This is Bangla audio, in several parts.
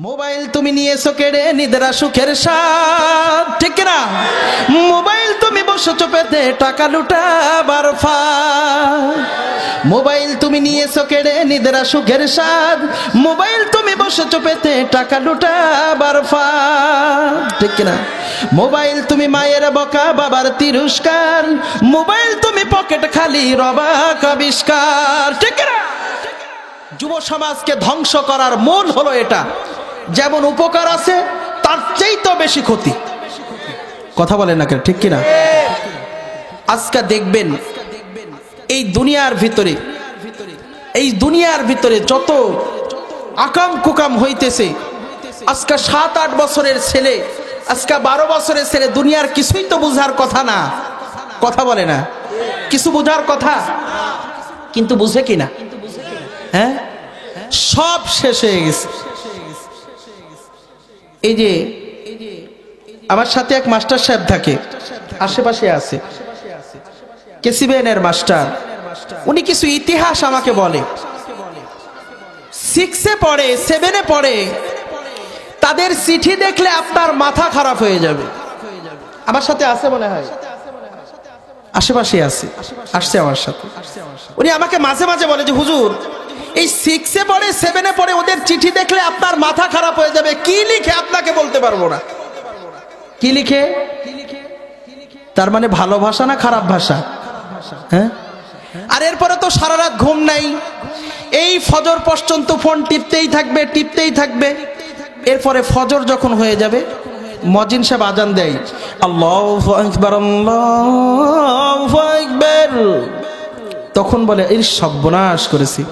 মোবাইল তুমি নিয়েছো কেড়ে নিদ্রা সুখের স্বাদ, ঠিক না? মোবাইল তুমি বসেছো পেতে টাকা লুটাবার ফাঁদ। মোবাইল তুমি নিয়েছো কেড়ে নিদ্রা সুখের স্বাদ, মোবাইল তুমি বসেছো পেতে টাকা লুটাবার ফাঁদ, ঠিক না? মোবাইল তুমি মায়ের বকা বাবার তিরস্কার, মোবাইল তুমি পকেট খালি রবাক আবিষ্কার, ঠিক না? যুব সমাজকে ধ্বংস করার মূল হলো এটা। যেমন উপকার আছে তার চেয়েও বেশি ক্ষতি। কথা বলেন না কেন, ঠিক কিনা? আজকে দেখবেন এই দুনিয়ার ভিতরে যত আকাম কুকাম হইতেছে, আজকে 7-8 বছরের ছেলে, আজকে 12 বছরের ছেলে, দুনিয়ার কিছুই তো বুঝার কথা না। কথা বলে না, কিছু বুঝার কথা, কিন্তু বুঝে কিনা? হ্যাঁ, সব শেষ হয়ে গেছে। এই যে আমার সাথে এক মাস্টার সাহেব থাকে, আশেপাশে আছে, কেসিবিএনের মাস্টার। উনি কিছু ইতিহাস আমাকে বলে। 6-এ পড়ে, 7-এ পড়ে, তাদের চিঠি দেখলে আপনার মাথা খারাপ হয়ে যাবে। আমার সাথে আছে মনে হয়, আশেপাশে আছে, আসছে আমার সাথে। উনি আমাকে মাঝে মাঝে বলে যে হুজুর, এই 6-এ পড়ে, 7-এ পড়ে, ওদের চিঠি দেখলে আপনার মাথা খারাপ হয়ে যাবে। কি লিখে আপনাকে বলতে পারবো না। কি লিখে? তার মানে ভালো ভাষা না খারাপ ভাষা? হ্যাঁ। আর এরপরে তো সারা রাত ঘুম নাই, এই ফজর পর্যন্ত ফোন টিপতেই থাকবে। এরপরে ফজর যখন হয়ে যাবে, মুয়াজ্জিন সাহেব আজান দেয়, আল্লাহু আকবার, আল্লাহু আকবার, তখন বলে এই সর্বনাশ করেছি,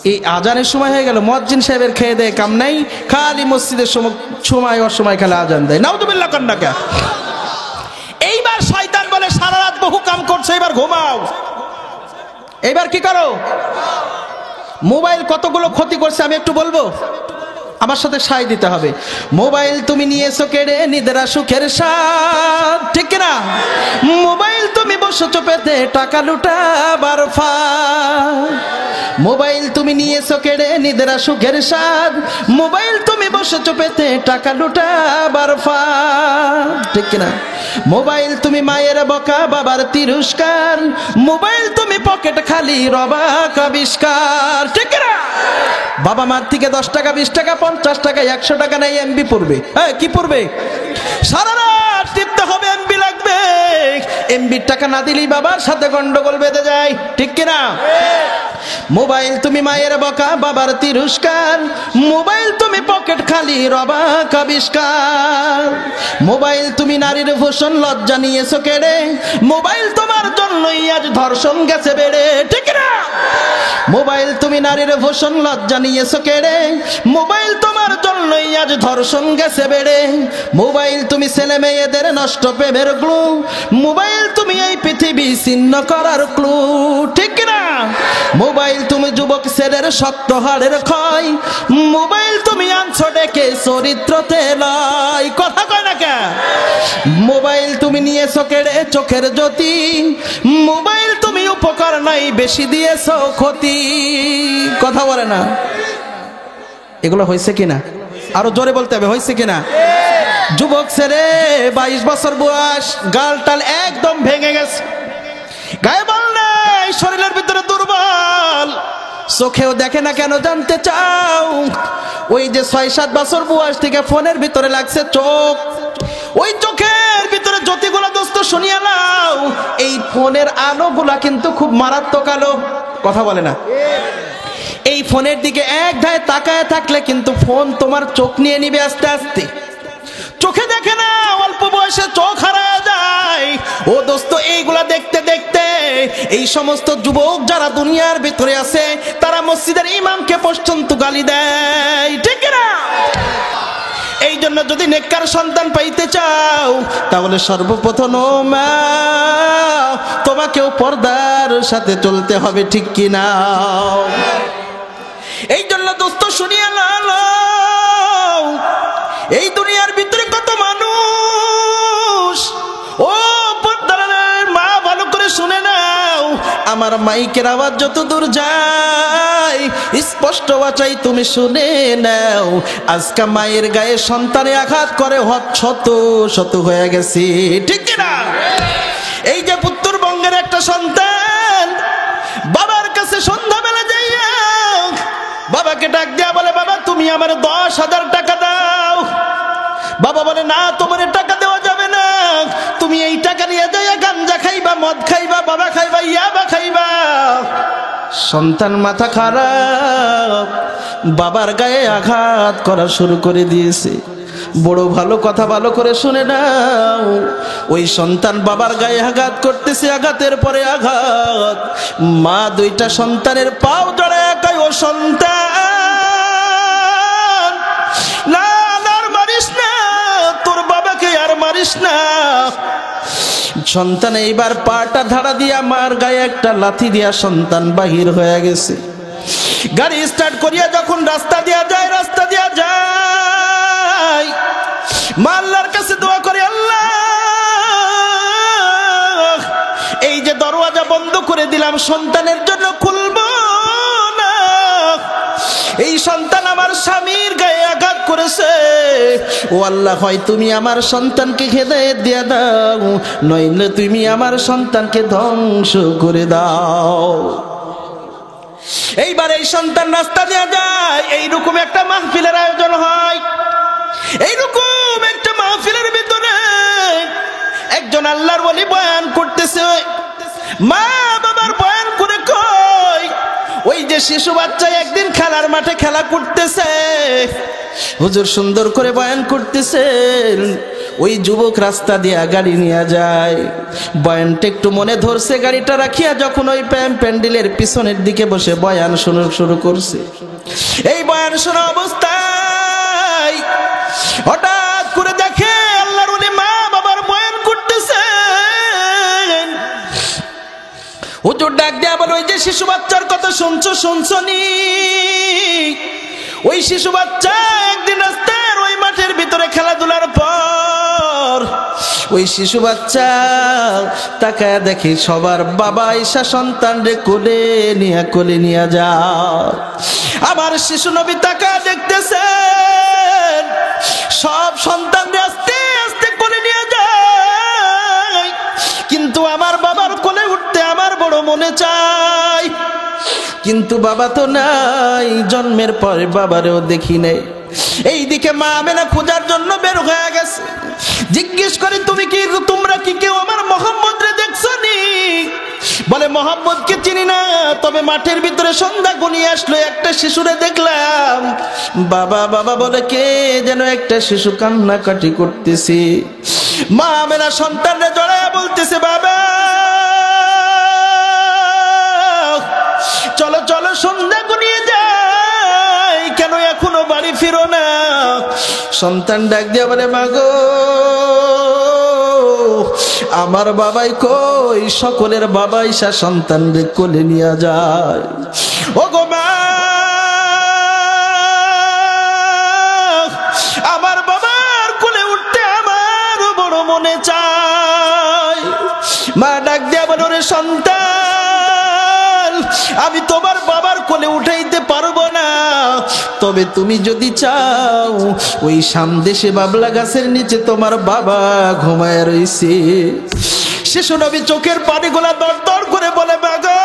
এই আজানের সময় হয়ে গেল। মুয়াজ্জিন সাহেবের খেয়ে দেয় কাম নাই, খালি মসজিদের সময় অসময় খালি আজান দেয়। নাউযুবিল্লাহ কান্নাকা। এইবার শয়তান বলে সারা রাত বহু কাম করছে, এবার ঘুমাও। এইবার কি করো? মোবাইল কতগুলো ক্ষতি করছে আমি একটু বলবো, আমার সাথে সায় দিতে হবে। মোবাইল তুমি নিয়েছো কেড়ে নিদ্রা সুখের স্বাদ, ঠিক না? মোবাইল তুমি বসেছো পেতে টাকা লুটাবার ফাঁদ। মোবাইল তুমি নিয়েছো কেড়ে নিদ্রা সুখের স্বাদ, মোবাইল তুমি বসেছো পেতে টাকা লুটাবার ফাঁদ, ঠিক না? মোবাইল তুমি মায়ের বকা বাবার তিরস্কার, মোবাইল তুমি পকেট খালি রবাক আবিষ্কার, ঠিক না? বাবা মার থেকে 10 টাকা, 20 টাকা, 50 টাকা, 100 টাকা নাই, এমবি পড়বে। হ্যাঁ, কি পড়বে? সারা রাত টিপতে হবে, এমবি লাগবে। এমবির টাকা না দিলেই বাবার সাথে গন্ডগোল বেঁধে যায়, ঠিক কিনা? মোবাইল তুমি মায়ের বকা বাবার তিরস্কার, মোবাইল তুমি পকেট খালি রবাক আবিষ্কার। মোবাইল তুমি নারীর ভূষণ লজ্জা নিয়েছো কেড়ে, মোবাইল তোমার জন্যই আজ ধর্ষণ গেছে বেড়ে, ঠিক না? মোবাইল তুমি নারীর ভূষণ লজ্জা নিয়েছো কেড়ে, মোবাইল তোমার জন্যই আজ ধর্ষণ গেছে বেড়ে। মোবাইল তুমি ছেলে মেয়েদের নষ্ট প্রেমের গ্লু, মোবাইল তুমি এই পৃথিবী ছিন্ন করার ক্লু, ঠিক না? মোবাইল তুমি যুবক ছেলের শক্ত হাড়ের ক্ষয়, মোবাইল তুমি আনছো ডেকে চরিত্রতে লয়। কথা কয় না কে? মোবাইল তুমি নিয়েছো কেড়ে চোখের জ্যোতি, মোবাইল তুমি উপকার নাই বেশি দিয়েছো ক্ষতি। কথা বলে না? এগুলো হয়েছে কিনা? আরো জোরে বলতে হবে, হয়েছে কিনা? যুবক ছেলে 22 বছর বয়স, গাল টাল একদম ভেঙে গেছে, গায়ে বল নাই, শরীরের ভিতরে দুর্বল, চোখেও দেখে না কেন জানতে চাও? ওই যে 6-7 বছর বয়স থেকে ফোনের ভিতরে লাগছে চোখ, ওই চোখের ভিতরে জ্যোতিগুলো দোস্ত শুনিয়ে নাও, এই ফোনের আলোগুলা কিন্তু খুব মারাত্মক আলো। কথা বলে না? এই ফোনের দিকে এক ধায় তাকায় থাকলে কিন্তু ফোন তোমার চোখ নিয়ে নিবে আস্তে আস্তে। চোখে দেখে না, অল্প বয়সে চোখ হারায় যায়। ও দোস্ত, এইগুলা দেখতে দেখতে এই সমস্ত যুবক যারা দুনিয়ার ভিতরে আছে, তারা মসজিদের ইমামকে পর্যন্ত গালি দেয়, ঠিক না? এই জন্য যদি নেককার সন্তান পাইতে চাও, তাহলে সর্বপ্রথম মা তোমাকেও পর্দার সাথে চলতে হবে, ঠিক কিনা? এই জন্য দোস্ত শুনিয়ে নাও, এই দুনিয়ার ভিতরে কত মানুষ, ও পর্দার মা ভালো করে শুনে নাও, আমার মাইকের আওয়াজ যত দূর যায় স্পষ্ট বাঁচাই তুমি শুনে নাও। আজকে মায়ের গায়ে সন্তানে আঘাত করে শত শত হয়ে গেছে, ঠিক কিনা? এই যে উত্তরবঙ্গের একটা সন্তান বাবার কাছে সন্ধ্যাবেলা যাইয়া বাবাকে ডাক দিয়া বলে, বাবা তুমি আমার 10,000 টাকা দাও। বাবা বলে, না তোমার টাকা দেওয়া যাবে না, তুমি এই টাকা নিয়ে যাইয়া গাঞ্জা খাইবা, মদ খাইবা, বাবা খাইবা, ইয়াবা খাইবা। সন্তান মাথা খারাপ, বাবার গায়ে আঘাত করা শুরু করে দিয়েছে। বড় ভালো কথা ভালো করে শুনে নাও, ওই সন্তান বাবার গায়ে আঘাত করতেছে, আঘাতের পরে আঘাত। মা দুইটা সন্তানের পাও জড়ায় কয়, ও সন্তান না আর মারিস না, তোর বাবাকে আর মারিস না। সন্তান এইবার পাটা ধারা দিয়া মার গায়ে একটা লাথি দিয়া সন্তান বাহির হয়ে গেছে। গাড়ি স্টার্ট করিয়া যখন রাস্তা দিয়া যায় মা আল্লাহর কাছে দোয়া করে, আল্লাহ এই যে দরওয়াজা বন্ধ করে দিলাম সন্তানের জন্য খুলবো না, এই সন্তান আমার স্বামীর গায়ে আঘাত করেছে। ও আল্লাহ, হয় তুমি আমার সন্তানকে হেদায়েত দিয়ে দাও, নইলে তুমি আমার সন্তানকে ধ্বংস করে দাও। এইবার এই সন্তান রাস্তা দিয়ে যায়, এইরকম একটা মাহফিলের আয়োজন হয়। এইরকম একটা মাহফিলের ভিতরে একজন আল্লাহর ওলি বয়ান করতেছে। মা বাবার বয়ান করে কই, ওই যে শিশু বাচ্চা একদিন খেলার মাঠে খেলা করতেছে, হুজুর সুন্দর করে বয়ান করতেছেন, ওই যুবক রাস্তা দিয়া গাড়ি নিয়ে যায়। বয়ানটা একটু মনে ধরছে, গাড়িটা রাখিয়া যখন ওই প্যান্ডেলের পিছনের দিকে বসে বয়ান শুরু করছে। এই বয়ান শোনা অবস্থায় হঠাৎ করে দেখে আল্লাহর ওলি মা বাবার বয়ান করতেছে। হুজুর ডাক দেয়া বলে, ওই যে শিশু বাচ্চার কথা শুনছনি, ওই শিশু বাচ্চা একদিন রাস্তার ওই মাঠের ভিতরে খেলাধুলার পর ওই শিশু বাচ্চা তাকায় দেখে সবার বাবা ঈশা সন্তান রে কোলে নিয়ে যায়। আমার শিশু নবী তাকায় দেখতেছেন সব সন্তান আস্তে আস্তে কোলে নিয়ে যায়, কিন্তু আমার বাবার কোলে উঠতে আমার বড় মনে চায়, কিন্তু বাবা তো নাই, জন্মের পরে বাবারেও দেখি নাই। এইদিকে মা আমেনা খোঁজার জন্য বের হয়ে গেছে। জিজ্ঞেস করে, তোমরা কি কেউ আমার মোহাম্মদ রে দেখছো নি? বলে, মোহাম্মদকে চিনি না, তবে মাঠের ভিতরে সন্ধ্যা ঘনিয়ে আসলো, একটা শিশুরে দেখলাম। বাবা বাবা বলে, কে যেন একটা শিশু কান্নাকাটি করতেছে। মা আমেনা সন্তানরে জড়ায়া বলতেছে, বাবা চলো চলো, সন্ধ্যা ঘনিয়ে যায়, কেন এখনো বাড়ি ফিরো না? সন্তান ডাক দিয়া বলে, মাগো আমার বাবাই কই? সকলের বাবা ঈশা সন্তান রে কোলে নিয়ে যায়। ও গো মা, আমার বাবার কোলে উঠতে আমার বড় মনে চায়। মা ডাক দিয়া বলে, ওরে সন্তান, আমি তোমার বাবার কোলে উঠাইতে পারবো না, তবে তুমি যদি চাও ওই সামদেশে বাবলা গাছের নিচে তোমার বাবা ঘুমায় রইছে। শিশু নবী চোখের পানিগুলা দরদর করে বলে, বাবা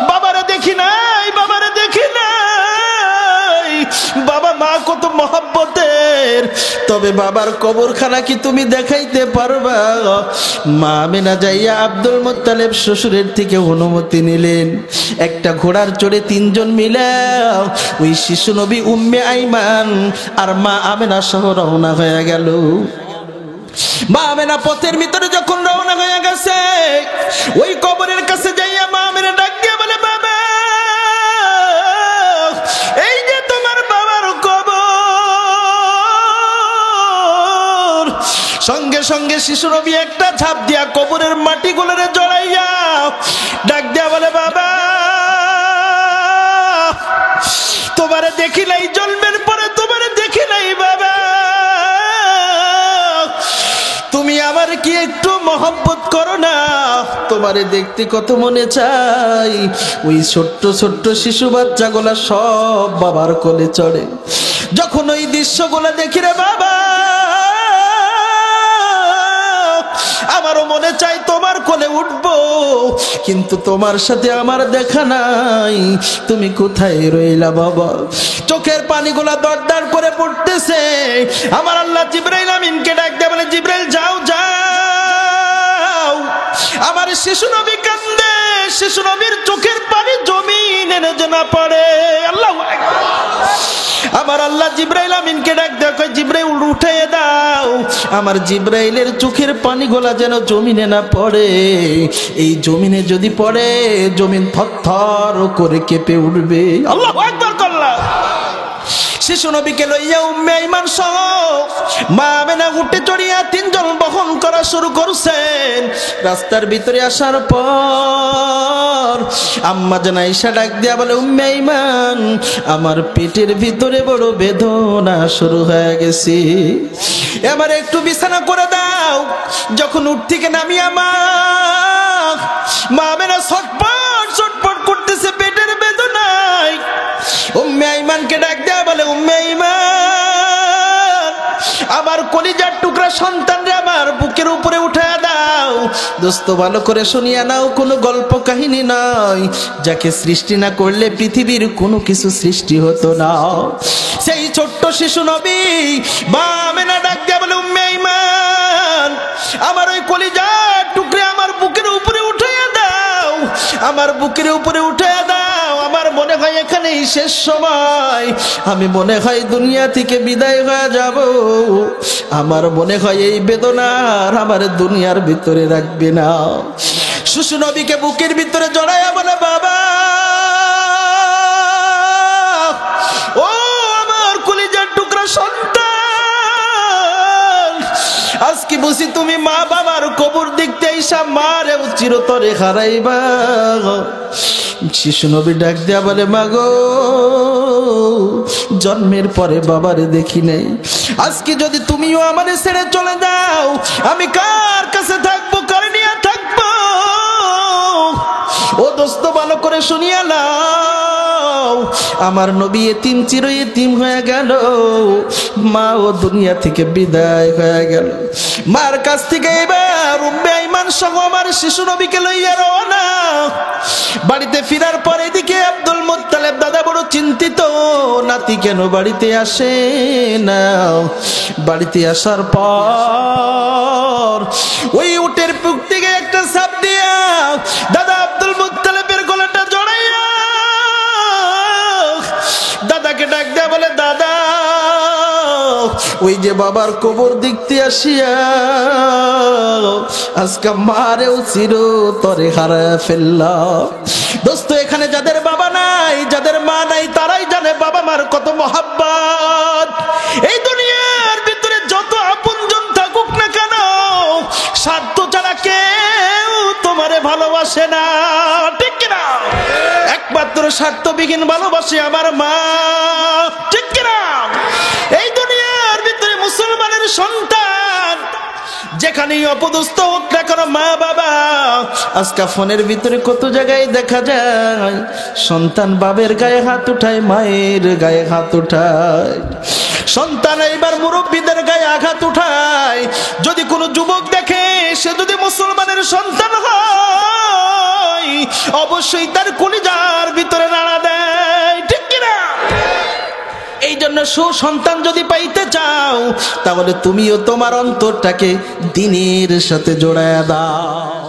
বাবারে দেখি নাই, বাবারে দেখি নাই, বাবা মা কত মহব্বতের, তবে বাবার কবরখানা কি তুমি দেখাইতে পারবা? মা আমেনা যাইয়া আব্দুল মুত্তালিব শ্বশুরের থেকে অনুমতি নিলেন। একটা ঘোড়ার চড়ে 3 জন মিলে ওই শিশু নবী, উম্মে আইমান আর মা আমেনা সহ রওনা হয়ে গেল। মা আমেনা পথের ভিতরে যখন রওনা হয়ে গেছে, ওই কবরের কাছে যাইয়া মা আমেনা ডাক দিয়ে বলে, বাবা এই যে তোমার বাবার কবর। সঙ্গে সঙ্গে শিশু নবী একটা ঝাঁপ দিয়া কবরের মাটিগুলোরে জড়াইয়া ডাক দিয়া বলে, বাবা তোমারে দেখি নাই, জন্মের পরে তোমারে দেখি নাই, বাবা তুমি আমার কি একটু মহব্বত করো না? আমারে দেখতে কত মনে চাই। ওই ছোট্ট ছোট্ট শিশু বাচ্চাগুলা সব বাবার কোলে চড়ে। যখন ওই দৃশ্যগুলো দেখি রে বাবা, আমারও মনে চাই তোমার কোলে উঠবো, কিন্তু তোমার সাথে আমার দেখা নাই। তুমি কোথায় রইলা বাবা? চোখের পানিগুলা দরদর করে পড়তেছে। আমার আল্লাহ জিবরাইল আমিনকে ডাক দিয়ে বলে, জিবরাইল যাও যাও, আমার শিশু নবী কান্দে, শিশু নবীর চোখের পানি জমিনে যেন না পড়ে। আল্লাহু আকবার। আমার আল্লাহ জিবরাইল আমিনকে ডাক দেয়, কয় জিবরাইল উঠে দাও, আমার জিবরাইলের চোখের পানিগুলা যেন জমিনে না পড়ে। এই জমিনে যদি পড়ে জমিন থরথর করে কেঁপে উঠবে। আল্লাহু আকবার আল্লাহ। শিশু নবীকে লইয়া উম্মে আইমান সহ মা আমেনা উঠে চড়িয়া তিনজন বহন করা শুরু করছেন। রাস্তার ভিতরে আসার পর আম্মা জান আয়েশা ডাক দিয়া বলে, উম্মে আইমান, আমার পেটের ভিতরে বড় বেদনা শুরু হয়ে গেছে, এবার একটু বিছানা করে দাও। যখন উঠ থেকে নামিয়া মা আমেনা ছটপট ছটপট করতেছে পেটের বেদনায়। উম্মে আইমানকে ডাক দেয়া বলে, উম্মে আইমান, আমার কলিজার টুকরা সন্তানরে আমার বুকের উপরে উঠায় দাও। দোস্ত ভালো করে শুনিয়া নাও, কোনো গল্প কাহিনী নয়। যাকে সৃষ্টি না করলে পৃথিবীর কোনো কিছু সৃষ্টি হতো না। সেই ছোট্ট শিশু নবী মা আমেনা ডাক দেয়া বলে, উম্মে আইমান, আমার ওই কলিজার টুকরে আমার বুকের উপরে উঠাইয়া দাও, আমার বুকের উপরে উঠাইয়া দাও। আমার মনে হয় এখানেই শেষ সময়, আমি মনে হয় দুনিয়া থেকে বিদায় হয়ে যাব। আমার মনে হয় এই বেদনার আমার দুনিয়ার ভিতরে রাখবে না। শিশু নবীকে বুকের ভিতরে জড়াইয়া বলে, বাবা, ও আমার কলিজার টুকরা সন্তান, আজকে বুঝি তুমি মা বাবার কবর দেখতে আইসা মারে চিরতরে হারাইবা। শিশু নবী ডাক দেয়া বলে, মাগো, জন্মের পরে বাবারে দেখি নাই, আজকে যদি তুমিও আমারে ছেড়ে চলে যাও, আমি কার কাছে থাকবো, কার নিয়ে থাকবো? ও দোস্ত ভালো করে শুনিয়া নাও, আমার নবী এতিম চির এতিম হয়ে গেল, মা ও দুনিয়া থেকে বিদায় হয়ে গেল। মার কাছ থেকে এবার উম্মে আইমান সহ আমার শিশু নবীকে লইয়া রওনা। বাড়িতে ফিরার পর এদিকে আব্দুল মুত্তালিব দাদা বড় চিন্তিত, নাতি কেন বাড়িতে আসে না। বাড়িতে আসার পর ওই উটের বুক থেকে একটা সাপ দিয়া দাদা আব্দুল মুত্তালিবের গলাটা জড়াইয়া দাদাকে ডাক দেয়া বলে, দাদা, ওই যে বাবার কবর দেখতে আসিয়া আজকে মারেও চিরতরে হারায় ফেললাম। দোস্ত, এখানে যাদের বাবা নাই, যাদের মা নাই, তারাই জানে বাবা মার কত মহাব্বত। এই দুনিয়ার ভিতরে যত আপনজন থাকুক না কেন, স্বার্থ ছাড়া কেউ তোমারে ভালোবাসে না, ঠিক কিনা? একমাত্র স্বার্থবিহীন ভালোবাসে আমার মা, ঠিক কিনা? এই দুনিয়ার ভিতরে মুসলমানের সন্তান যেখানেই অপদস্থ হোক না কেন, মা বাবা, আজকে ফোনের ভিতরে কত জায়গায় দেখা যায় সন্তান বাবের গায়ে হাত উঠায়, মায়ের গায়ে হাত উঠায়, সন্তান এইবার মুরব্বীদের গায়ে আঘাত উঠায়। যদি কোনো যুবক দেখে সে যদি মুসলমানের সন্তান হয়, অবশ্যই তার কলিজার ভিতরে নাড়া দেয়, ঠিক কিনা? এই জন্য সুসন্তান যদি পাইতে চাও, তাহলে তুমিও তোমার অন্তরটাকে দ্বীনের সাথে জোড়ায় দাও।